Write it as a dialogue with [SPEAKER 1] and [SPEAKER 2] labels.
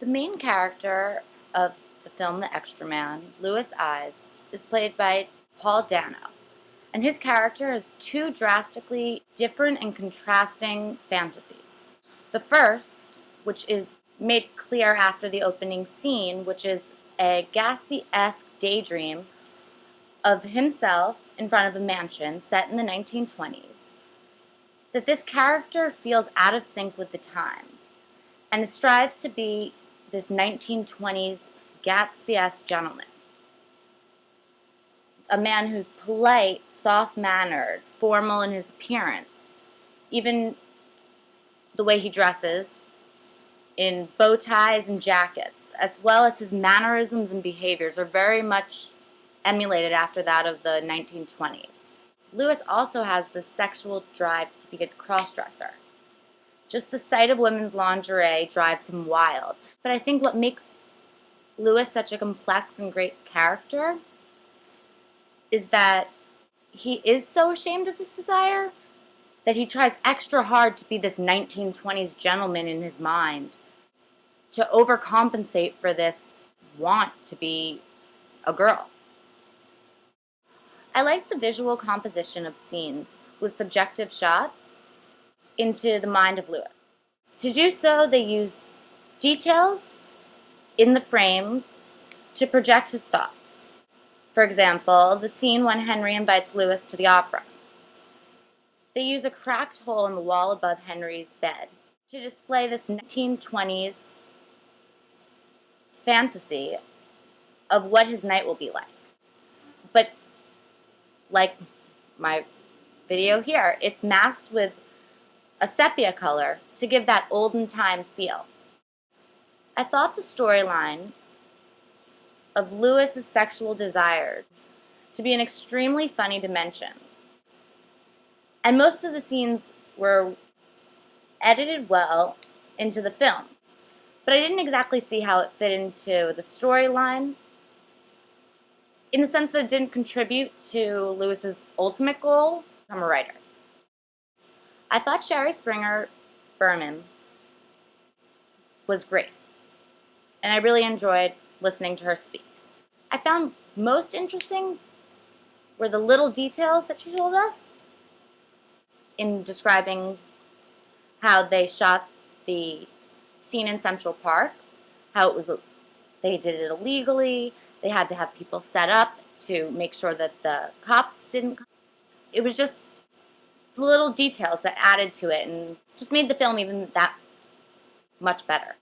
[SPEAKER 1] The main character of the film The Extra Man, Lewis Ives, is played by Paul Dano, and his character has two drastically different and contrasting fantasies. The first, which is made clear after the opening scene, which is a Gatsby-esque daydream of himself in front of a mansion set in the 1920s, that this character feels out of sync with the time and strives to be this 1920s Gatsby-esque gentleman. A man who's polite, soft-mannered, formal in his appearance, even the way he dresses, in bow ties and jackets, as well as his mannerisms and behaviors are very much emulated after that of the 1920s. Lewis also has the sexual drive to be a cross-dresser. Just the sight of women's lingerie drives him wild. But I think what makes Lewis such a complex and great character is that he is so ashamed of this desire that he tries extra hard to be this 1920s gentleman in his mind, to overcompensate for this want to be a girl. I like the visual composition of scenes with subjective shots into the mind of Lewis. To do so, they use details in the frame to project his thoughts. For example, the scene when Henry invites Lewis to the opera. They use a cracked hole in the wall above Henry's bed to display this 1920s fantasy of what his night will be like. But like my video here, it's masked with a sepia color to give that olden time feel. I thought the storyline of Lewis's sexual desires to be an extremely funny dimension. And most of the scenes were edited well into the film. But I didn't exactly see how it fit into the storyline, in the sense that it didn't contribute to Lewis's ultimate goal to become a writer. I thought Sherry Springer Berman was great, and I really enjoyed listening to her speak. I found most interesting were the little details that she told us in describing how they shot the scene in Central Park, how it was they did it illegally, they had to have people set up to make sure that the cops didn't come. It was just the little details that added to it and just made the film even that much better.